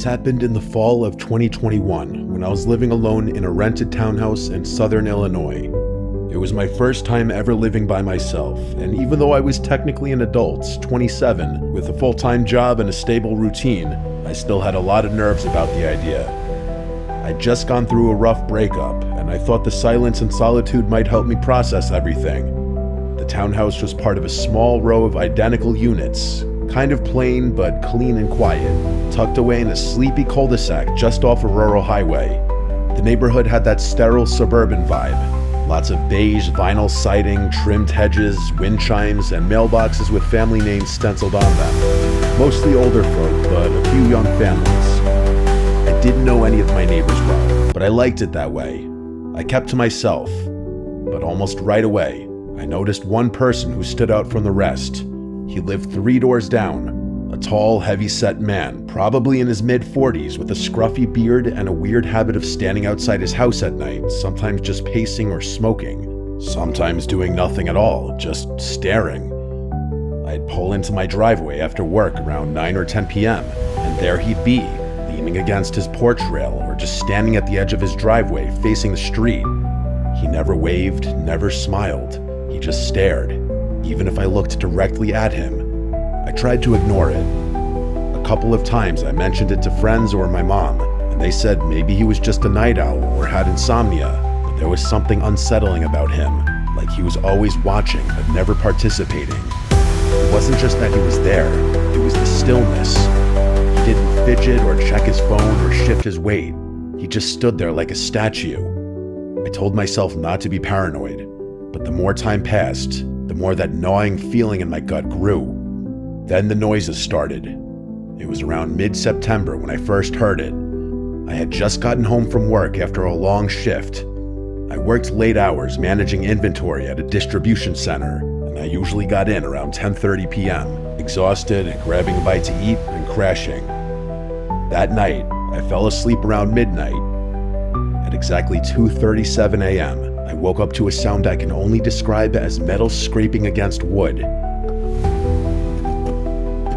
This happened in the fall of 2021 when I was living alone in a rented townhouse in southern Illinois. It was my first time ever living by myself, and even though I was technically an adult, 27, with a full-time job and a stable routine, I still had a lot of nerves about the idea. I'd just gone through a rough breakup, and I thought the silence and solitude might help me process everything. The townhouse was part of a small row of identical units, kind of plain but clean and quiet, tucked away in a sleepy cul-de-sac just off a rural highway. The neighborhood had that sterile suburban vibe. Lots of beige vinyl siding, trimmed hedges, wind chimes, and mailboxes with family names stenciled on them. Mostly older folk, but a few young families. I didn't know any of my neighbors well, but I liked it that way. I kept to myself, but almost right away, I noticed one person who stood out from the rest. He lived 3 doors down. A tall, heavy-set man, probably in his mid-40s, with a scruffy beard and a weird habit of standing outside his house at night, sometimes just pacing or smoking, sometimes doing nothing at all, just staring. I'd pull into my driveway after work around 9 or 10 p.m., and there he'd be, leaning against his porch rail or just standing at the edge of his driveway facing the street. He never waved, never smiled. He just stared. Even if I looked directly at him, I tried to ignore it. A couple of times I mentioned it to friends or my mom, and they said maybe he was just a night owl or had insomnia, but there was something unsettling about him, like he was always watching but never participating. It wasn't just that he was there, it was the stillness. He didn't fidget or check his phone or shift his weight. He just stood there like a statue. I told myself not to be paranoid, but the more time passed, the more that gnawing feeling in my gut grew. Then the noises started. It was around mid-September when I first heard it. I had just gotten home from work after a long shift. I worked late hours managing inventory at a distribution center, and I usually got in around 10:30 p.m., exhausted, grabbing a bite to eat, and crashing. That night, I fell asleep around midnight. At exactly 2:37 a.m., I woke up to a sound I can only describe as metal scraping against wood.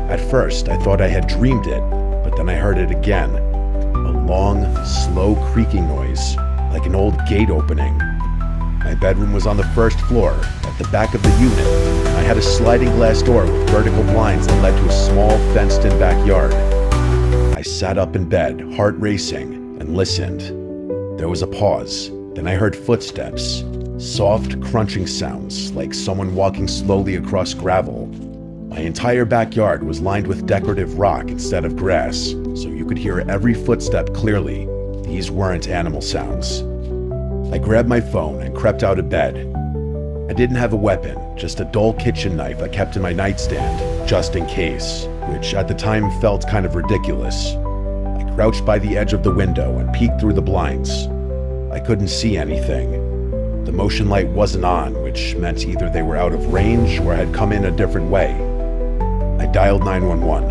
At first, I thought I had dreamed it, but then I heard it again. A long, slow creaking noise, like an old gate opening. My bedroom was on the first floor, at the back of the unit. I had a sliding glass door with vertical blinds that led to a small, fenced-in backyard. I sat up in bed, heart racing, and listened. There was a pause. Then I heard footsteps, soft, crunching sounds, like someone walking slowly across gravel. My entire backyard was lined with decorative rock instead of grass, so you could hear every footstep clearly. These weren't animal sounds. I grabbed my phone and crept out of bed. I didn't have a weapon, just a dull kitchen knife I kept in my nightstand, just in case, which at the time felt kind of ridiculous. I crouched by the edge of the window and peeked through the blinds. I couldn't see anything. The motion light wasn't on, which meant either they were out of range or had come in a different way. I dialed 911.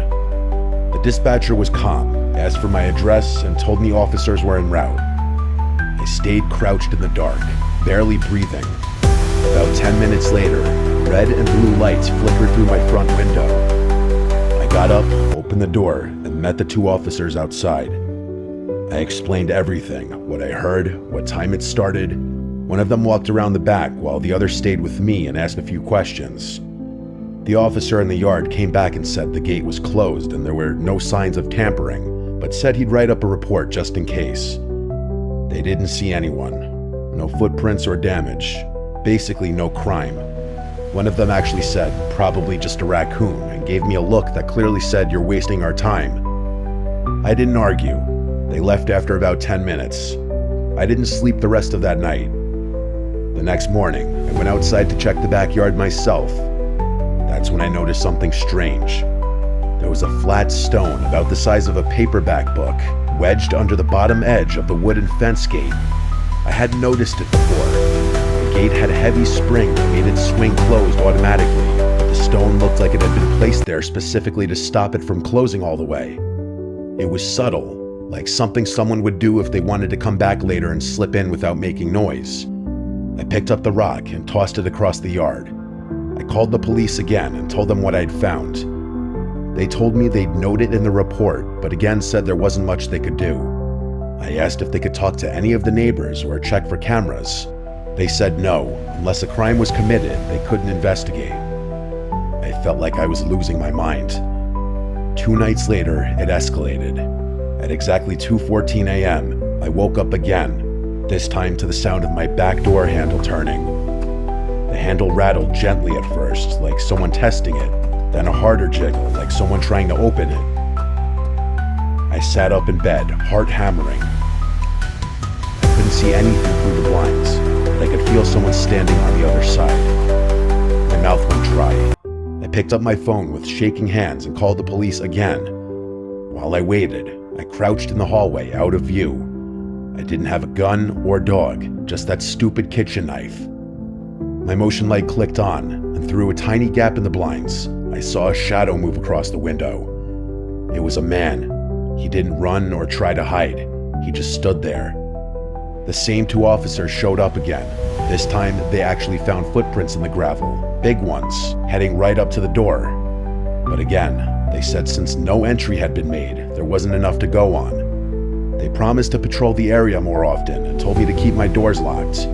The dispatcher was calm, asked for my address, and told me officers were en route. I stayed crouched in the dark, barely breathing. About 10 minutes later, red and blue lights flickered through my front window. I got up, opened the door, and met the 2 officers outside. I explained everything, what I heard, what time it started. One of them walked around the back while the other stayed with me and asked a few questions. The officer in the yard came back and said the gate was closed and there were no signs of tampering, but said he'd write up a report just in case. They didn't see anyone. No footprints or damage. Basically no crime. One of them actually said, probably just a raccoon, and gave me a look that clearly said, "You're wasting our time." I didn't argue. They left after about 10 minutes. I didn't sleep the rest of that night. The next morning, I went outside to check the backyard myself. That's when I noticed something strange. There was a flat stone about the size of a paperback book, wedged under the bottom edge of the wooden fence gate. I hadn't noticed it before. The gate had a heavy spring that made it swing closed automatically, but the stone looked like it had been placed there specifically to stop it from closing all the way. It was subtle, like something someone would do if they wanted to come back later and slip in without making noise. I picked up the rock and tossed it across the yard. I called the police again and told them what I'd found. They told me they'd note it in the report, but again said there wasn't much they could do. I asked if they could talk to any of the neighbors or check for cameras. They said no, unless a crime was committed, they couldn't investigate. I felt like I was losing my mind. 2 nights later, it escalated. At exactly 2:14 a.m., I woke up again, this time to the sound of my back door handle turning. The handle rattled gently at first, like someone testing it, then a harder jiggle, like someone trying to open it. I sat up in bed, heart hammering. I couldn't see anything through the blinds, but I could feel someone standing on the other side. My mouth went dry. I picked up my phone with shaking hands and called the police again. While I waited, I crouched in the hallway, out of view. I didn't have a gun or dog, just that stupid kitchen knife. My motion light clicked on, and through a tiny gap in the blinds, I saw a shadow move across the window. It was a man. He didn't run or try to hide. He just stood there. The same 2 officers showed up again. This time, they actually found footprints in the gravel, big ones, heading right up to the door. But again, they said since no entry had been made, there wasn't enough to go on. They promised to patrol the area more often and told me to keep my doors locked.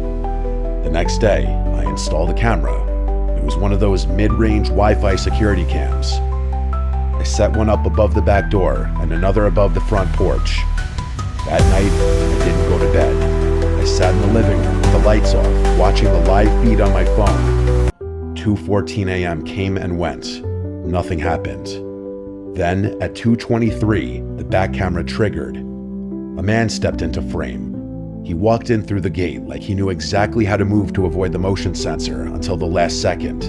The next day, I installed a camera. It was one of those mid-range Wi-Fi security cams. I set one up above the back door and another above the front porch. That night, I didn't go to bed. I sat in the living room with the lights off, watching the live feed on my phone. 2:14 a.m. came and went. Nothing happened. Then, at 2:23, the back camera triggered. A man stepped into frame. He walked in through the gate like he knew exactly how to move to avoid the motion sensor until the last second.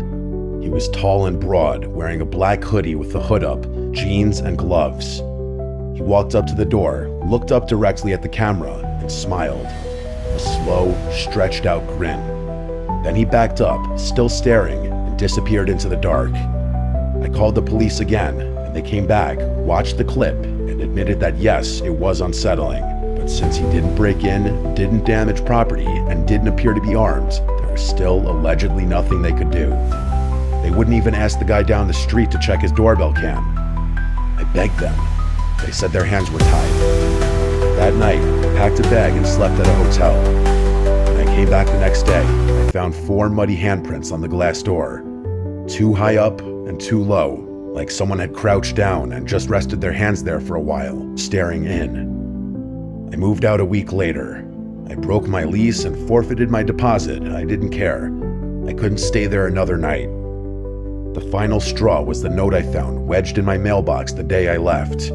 He was tall and broad, wearing a black hoodie with the hood up, jeans and gloves. He walked up to the door, looked up directly at the camera, and smiled. A slow, stretched out grin. Then he backed up, still staring, and disappeared into the dark. I called the police again, and they came back, watched the clip, and admitted that yes, it was unsettling. But since he didn't break in, didn't damage property, and didn't appear to be armed, there was still allegedly nothing they could do. They wouldn't even ask the guy down the street to check his doorbell cam. I begged them. They said their hands were tied. That night, I packed a bag and slept at a hotel. When I came back the next day, I found 4 muddy handprints on the glass door. 2 high up and 2 low, like someone had crouched down and just rested their hands there for a while, staring in. I moved out a week later. I broke my lease and forfeited my deposit. I didn't care. I couldn't stay there another night. The final straw was the note I found wedged in my mailbox the day I left.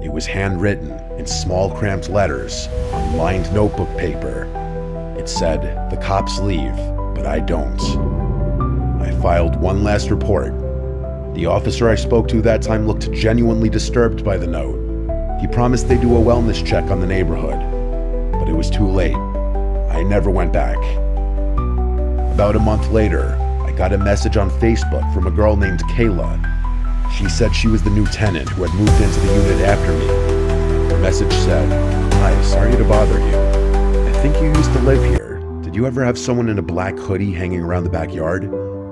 It was handwritten in small cramped letters on lined notebook paper. It said, "The cops leave, but I don't." I filed one last report. The officer I spoke to that time looked genuinely disturbed by the note. He promised they'd do a wellness check on the neighborhood, but it was too late. I never went back. About a month later, I got a message on Facebook from a girl named Kayla. She said she was the new tenant who had moved into the unit after me. Her message said, "Hi, sorry to bother you. I think you used to live here. Did you ever have someone in a black hoodie hanging around the backyard?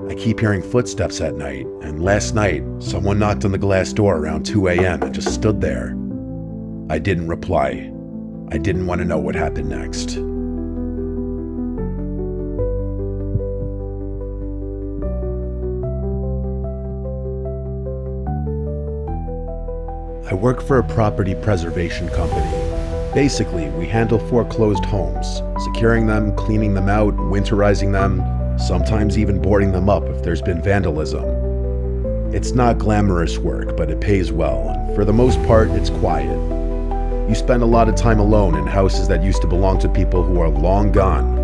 I keep hearing footsteps at night, and last night, someone knocked on the glass door around 2 a.m. and just stood there." I didn't reply. I didn't want to know what happened next. I work for a property preservation company. Basically, we handle foreclosed homes, securing them, cleaning them out, winterizing them, sometimes even boarding them up if there's been vandalism. It's not glamorous work, but it pays well, and for the most part, it's quiet. You spend a lot of time alone in houses that used to belong to people who are long gone.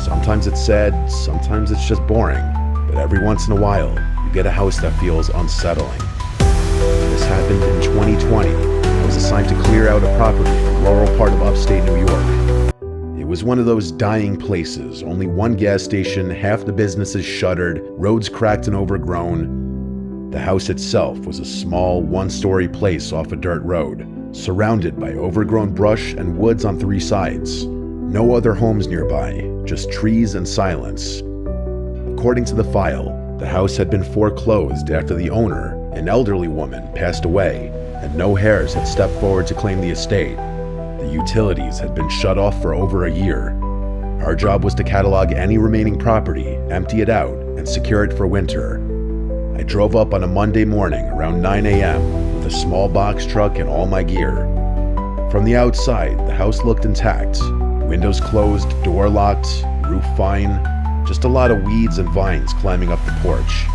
Sometimes it's sad, sometimes it's just boring, but every once in a while, you get a house that feels unsettling. This happened in 2020. I was assigned to clear out a property in the rural part of upstate New York. It was one of those dying places, only one gas station, half the businesses shuttered, roads cracked and overgrown. The house itself was a small, one-story place off a dirt road, surrounded by overgrown brush and woods on 3 sides. No other homes nearby, just trees and silence. According to the file, the house had been foreclosed after the owner, An elderly woman passed away, and no heirs had stepped forward to claim the estate. The utilities had been shut off for over a year. Our job was to catalog any remaining property, empty it out, and secure it for winter. I drove up on a Monday morning around 9 a.m. with a small box truck and all my gear. From the outside, the house looked intact. Windows closed, door locked, roof fine, just a lot of weeds and vines climbing up the porch.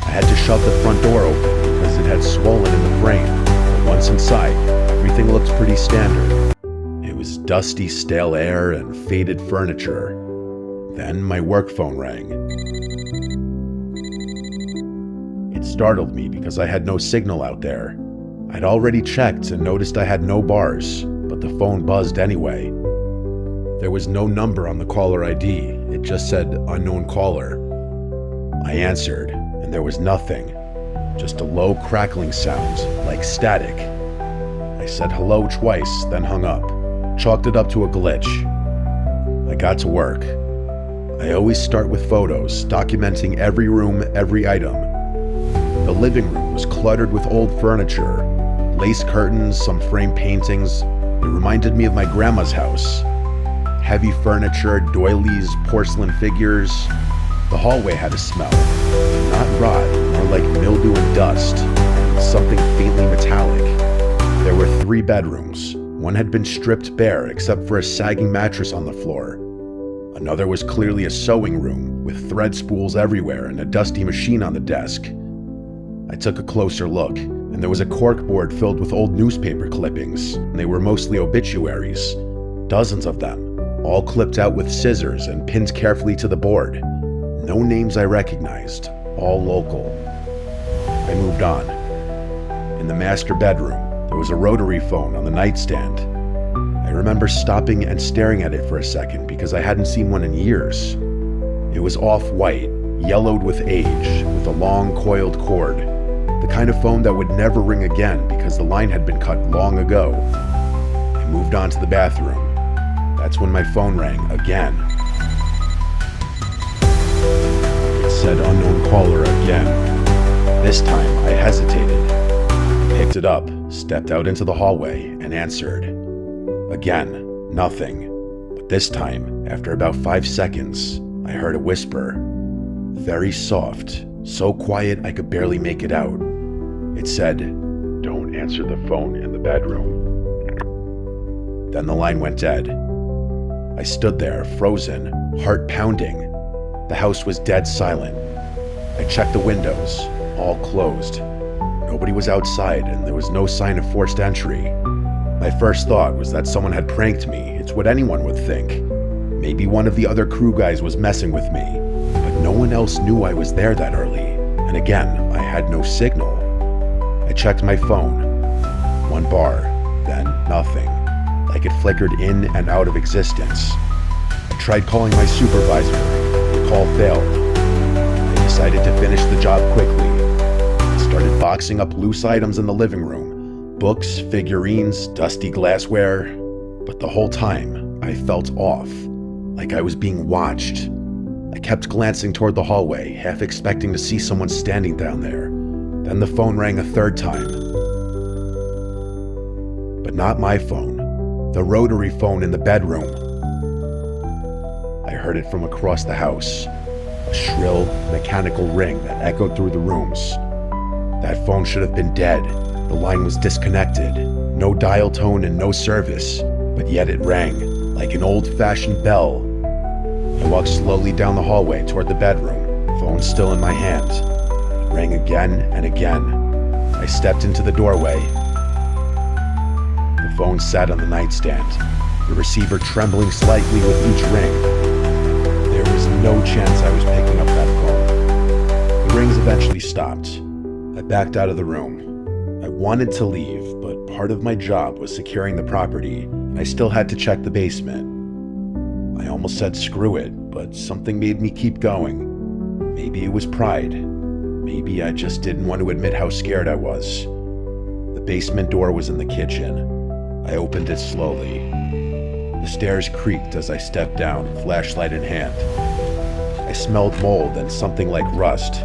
I had to shove the front door open because it had swollen in the frame, but once inside, everything looked pretty standard. It was dusty, stale air and faded furniture. Then my work phone rang. It startled me because I had no signal out there. I'd already checked and noticed I had no bars, but the phone buzzed anyway. There was no number on the caller ID. It just said unknown caller. I answered, and there was nothing. Just a low crackling sound, like static. I said hello twice, then hung up. Chalked it up to a glitch. I got to work. I always start with photos, documenting every room, every item. The living room was cluttered with old furniture, lace curtains, some framed paintings. It reminded me of my grandma's house. Heavy furniture, doilies, porcelain figures. The hallway had a smell. Not rot, more like mildew and dust, and something faintly metallic. There were 3 bedrooms. One had been stripped bare except for a sagging mattress on the floor. Another was clearly a sewing room, with thread spools everywhere and a dusty machine on the desk. I took a closer look, and there was a corkboard filled with old newspaper clippings, and they were mostly obituaries. Dozens of them, all clipped out with scissors and pinned carefully to the board. No names I recognized, all local. I moved on. In the master bedroom, there was a rotary phone on the nightstand. I remember stopping and staring at it for a second because I hadn't seen one in years. It was off-white, yellowed with age, with a long coiled cord. The kind of phone that would never ring again because the line had been cut long ago. I moved on to the bathroom. That's when my phone rang again. It said unknown caller again. This time I hesitated. I picked it up, stepped out into the hallway, and answered. Again, nothing. But this time, after about 5 seconds, I heard a whisper. Very soft, so quiet I could barely make it out. It said, "Don't answer the phone in the bedroom." Then the line went dead. I stood there, frozen, heart pounding. The house was dead silent. I checked the windows, all closed. Nobody was outside, and there was no sign of forced entry. My first thought was that someone had pranked me. It's what anyone would think. Maybe one of the other crew guys was messing with me, but no one else knew I was there that early. And again, I had no signal. I checked my phone. 1 bar, then nothing. Like it flickered in and out of existence. I tried calling my supervisor. The call failed. I decided to finish the job quickly. I started boxing up loose items in the living room. Books, figurines, dusty glassware. But the whole time, I felt off. Like I was being watched. I kept glancing toward the hallway, half expecting to see someone standing down there. Then the phone rang a 3rd time. But not my phone. The rotary phone in the bedroom. I heard it from across the house. A shrill, mechanical ring that echoed through the rooms. That phone should have been dead. The line was disconnected. No dial tone and no service. But yet it rang, like an old-fashioned bell. I walked slowly down the hallway toward the bedroom, phone still in my hand. It rang again and again. I stepped into the doorway. The phone sat on the nightstand, the receiver trembling slightly with each ring. There was no chance I was picking up that phone. The rings eventually stopped. I backed out of the room. I wanted to leave, but part of my job was securing the property, and I still had to check the basement. I almost said screw it, but something made me keep going. Maybe it was pride. Maybe I just didn't want to admit how scared I was. The basement door was in the kitchen. I opened it slowly. The stairs creaked as I stepped down, flashlight in hand. I smelled mold and something like rust.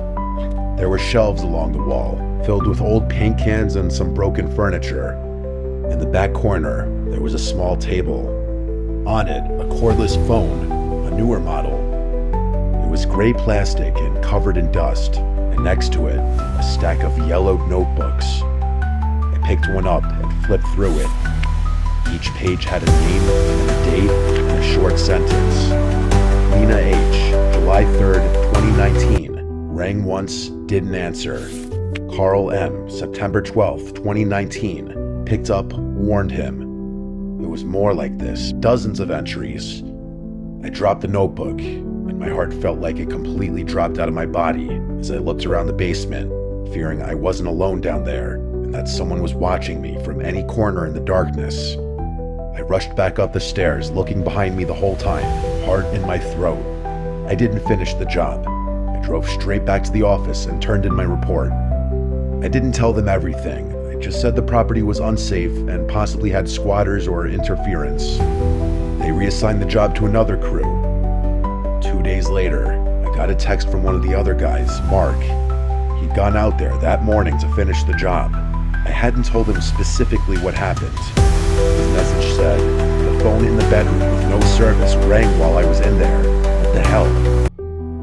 There were shelves along the wall, filled with old paint cans and some broken furniture. In the back corner, there was a small table. On it, a cordless phone, a newer model. It was gray plastic and covered in dust, and next to it, a stack of yellowed notebooks. I picked one up and flipped through it. Each page had a name and a date and a short sentence. Lena H., July 3rd, 2019. Rang once, didn't answer. Carl M., September 12th, 2019. Picked up, warned him. It was more like this, dozens of entries. I dropped the notebook, and my heart felt like it completely dropped out of my body as I looked around the basement, fearing I wasn't alone down there and that someone was watching me from any corner in the darkness. I rushed back up the stairs, looking behind me the whole time, heart in my throat. I didn't finish the job. I drove straight back to the office and turned in my report. I didn't tell them everything. I just said the property was unsafe and possibly had squatters or interference. They reassigned the job to another crew. 2 days later, I got a text from one of the other guys, Mark. He'd gone out there that morning to finish the job. I hadn't told him specifically what happened. His message said, "The phone in the bedroom with no service rang while I was in there. What the hell?"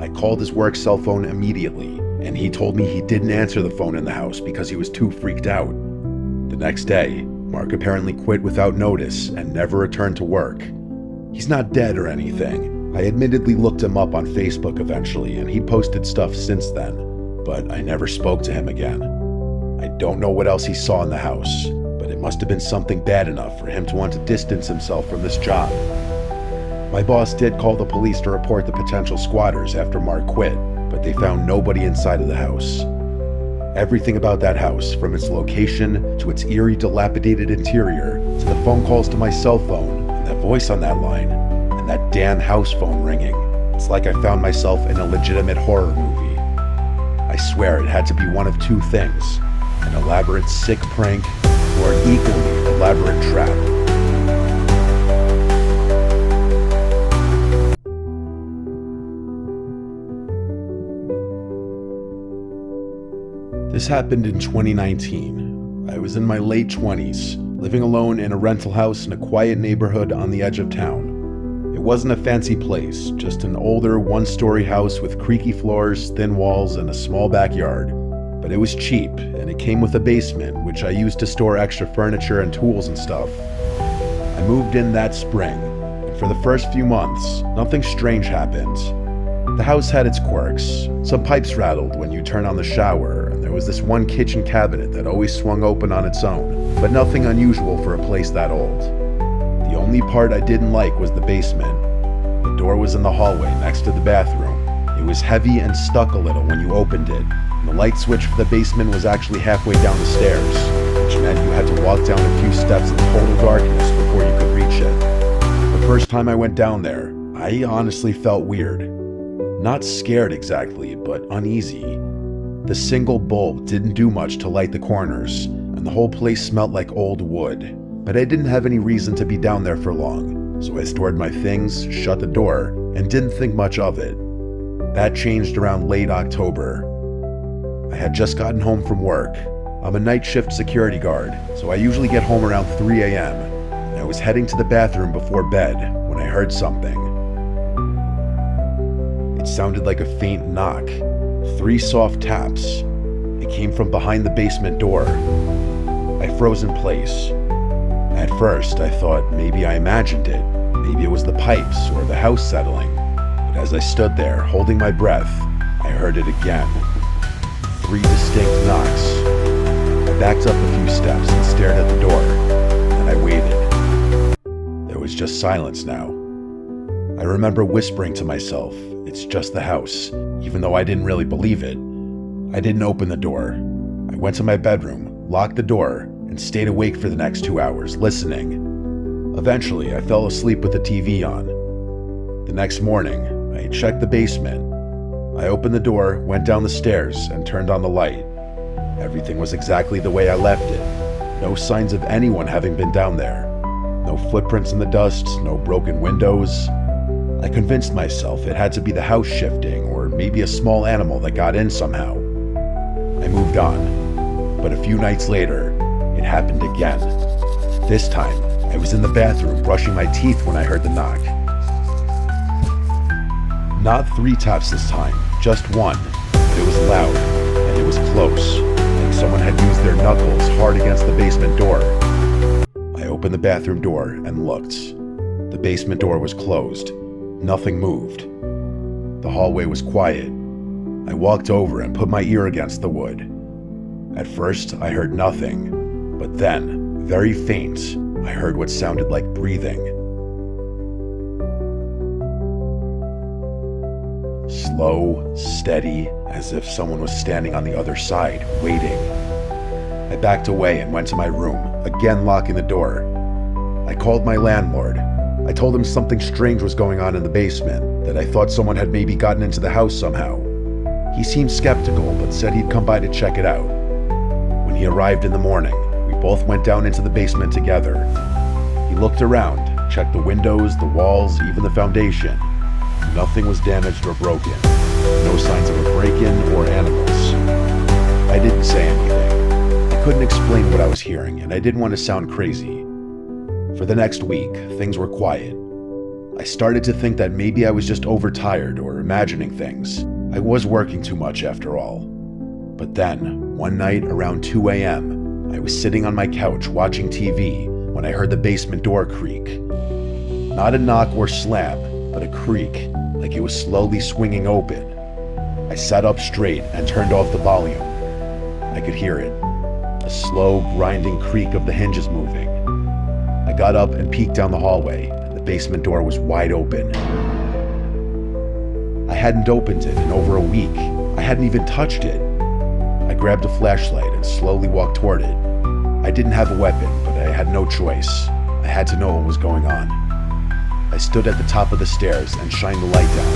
I called his work cell phone immediately, and he told me he didn't answer the phone in the house because he was too freaked out. The next day, Mark apparently quit without notice and never returned to work. He's not dead or anything. I admittedly looked him up on Facebook eventually, and he posted stuff since then, but I never spoke to him again. I don't know what else he saw in the house, but it must have been something bad enough for him to want to distance himself from this job. My boss did call the police to report the potential squatters after Mark quit, but they found nobody inside of the house. Everything about that house, from its location to its eerie, dilapidated interior, to the phone calls to my cell phone, and that voice on that line, and that damn house phone ringing. It's like I found myself in a legitimate horror movie. I swear it had to be one of two things: an elaborate sick prank or an equally elaborate trap. This happened in 2019. I was in my late 20s, living alone in a rental house in a quiet neighborhood on the edge of town. It wasn't a fancy place, just an older one-story house with creaky floors, thin walls, and a small backyard. But it was cheap, and it came with a basement, which I used to store extra furniture and tools and stuff. I moved in that spring, and for the first few months, nothing strange happened. The house had its quirks. Some pipes rattled when you turned on the shower, and there was this one kitchen cabinet that always swung open on its own, but nothing unusual for a place that old. The only part I didn't like was the basement. The door was in the hallway next to the bathroom. It was heavy and stuck a little when you opened it, and the light switch for the basement was actually halfway down the stairs, which meant you had to walk down a few steps in total darkness before you could reach it. The first time I went down there, I honestly felt weird. Not scared exactly, but uneasy. The single bulb didn't do much to light the corners, and the whole place smelled like old wood. But I didn't have any reason to be down there for long, so I stored my things, shut the door, and didn't think much of it. That changed around late October. I had just gotten home from work. I'm a night shift security guard, so I usually get home around 3 a.m., and I was heading to the bathroom before bed when I heard something. It sounded like a faint knock. 3 soft taps. It came from behind the basement door. I froze in place. At first, I thought maybe I imagined it. Maybe it was the pipes or the house settling. But as I stood there, holding my breath, I heard it again. 3 distinct knocks. I backed up a few steps and stared at the door. And I waited. There was just silence now. I remember whispering to myself, "It's just the house," even though I didn't really believe it. I didn't open the door. I went to my bedroom, locked the door, and stayed awake for the next 2 hours, listening. Eventually, I fell asleep with the TV on. The next morning, I checked the basement. I opened the door, went down the stairs, and turned on the light. Everything was exactly the way I left it. No signs of anyone having been down there. No footprints in the dust, no broken windows. I convinced myself it had to be the house shifting, or maybe a small animal that got in somehow. I moved on. But a few nights later, it happened again. This time, I was in the bathroom brushing my teeth when I heard the knock. Not 3 taps this time, just 1, but it was loud, and it was close, like someone had used their knuckles hard against the basement door. I opened the bathroom door and looked. The basement door was closed. Nothing moved. The hallway was quiet. I walked over and put my ear against the wood. At first, I heard nothing, but then, very faint, I heard what sounded like breathing. Slow, steady, as if someone was standing on the other side, waiting. I backed away and went to my room, again locking the door. I called my landlord. I told him something strange was going on in the basement, that I thought someone had maybe gotten into the house somehow. He seemed skeptical, but said he'd come by to check it out. When he arrived in the morning, we both went down into the basement together. He looked around, checked the windows, the walls, even the foundation. Nothing was damaged or broken. No signs of a break-in or animals. I didn't say anything. I couldn't explain what I was hearing, and I didn't want to sound crazy. For the next week, things were quiet. I started to think that maybe I was just overtired or imagining things. I was working too much after all. But then, one night around 2 a.m., I was sitting on my couch watching TV when I heard the basement door creak. Not a knock or slam, but a creak, like it was slowly swinging open. I sat up straight and turned off the volume. I could hear it, a slow, grinding creak of the hinges moving. I got up and peeked down the hallway, and the basement door was wide open. I hadn't opened it in over a week. I hadn't even touched it. I grabbed a flashlight and slowly walked toward it. I didn't have a weapon, but I had no choice. I had to know what was going on. I stood at the top of the stairs and shined the light down.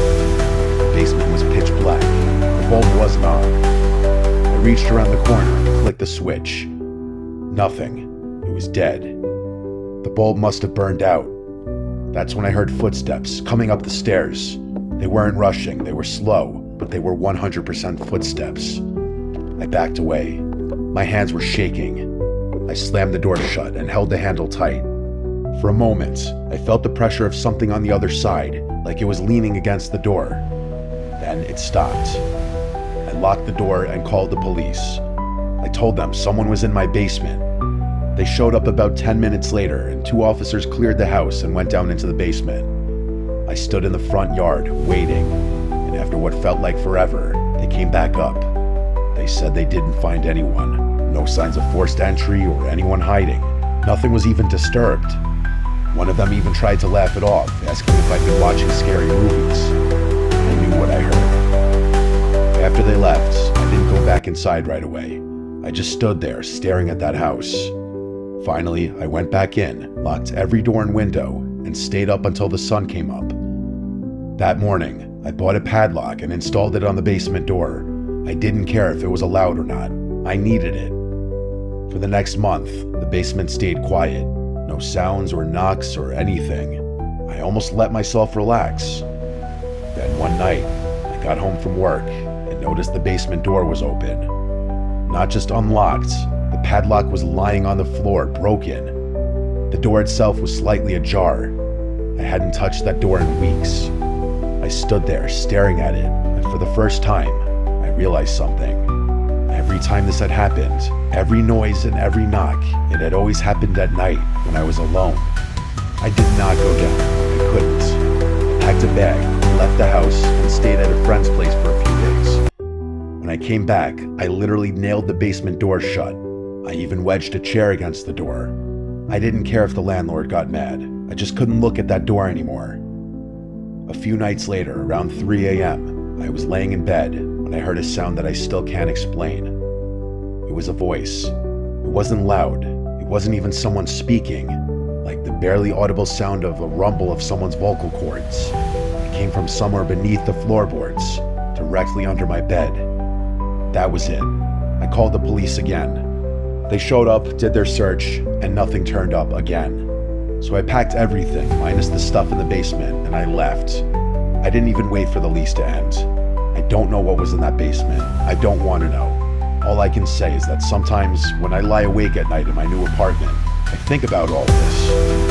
The basement was pitch black. The bulb wasn't on. I reached around the corner and flicked the switch. Nothing. It was dead. The bulb must have burned out. That's when I heard footsteps coming up the stairs. They weren't rushing, they were slow, but they were 100% footsteps. I backed away. My hands were shaking. I slammed the door shut and held the handle tight. For a moment, I felt the pressure of something on the other side, like it was leaning against the door. Then it stopped. I locked the door and called the police. I told them someone was in my basement. They showed up about 10 minutes later, and 2 officers cleared the house and went down into the basement. I stood in the front yard, waiting, and after what felt like forever, they came back up. They said they didn't find anyone. No signs of forced entry or anyone hiding. Nothing was even disturbed. One of them even tried to laugh it off, asking if I'd been watching scary movies. I knew what I heard. After they left, I didn't go back inside right away. I just stood there, staring at that house. Finally, I went back in, locked every door and window, and stayed up until the sun came up. That morning, I bought a padlock and installed it on the basement door. I didn't care if it was allowed or not. I needed it. For the next month, the basement stayed quiet. No sounds or knocks or anything. I almost let myself relax. Then one night, I got home from work and noticed the basement door was open. Not just unlocked, the padlock was lying on the floor, broken. The door itself was slightly ajar. I hadn't touched that door in weeks. I stood there staring at it, and for the first time, I realized something. Every time this had happened, every noise and every knock, it had always happened at night when I was alone. I did not go down. I couldn't. I packed a bag, left the house, and stayed at a friend's place for a few days. When I came back, I literally nailed the basement door shut. I even wedged a chair against the door. I didn't care if the landlord got mad. I just couldn't look at that door anymore. A few nights later, around 3 a.m., I was laying in bed when I heard a sound that I still can't explain. It was a voice. It wasn't loud. It wasn't even someone speaking, like the barely audible sound of a rumble of someone's vocal cords. It came from somewhere beneath the floorboards, directly under my bed. That was it. I called the police again. They showed up, did their search, and nothing turned up again. So I packed everything, minus the stuff in the basement, and I left. I didn't even wait for the lease to end. I don't know what was in that basement. I don't want to know. All I can say is that sometimes when I lie awake at night in my new apartment, I think about all this.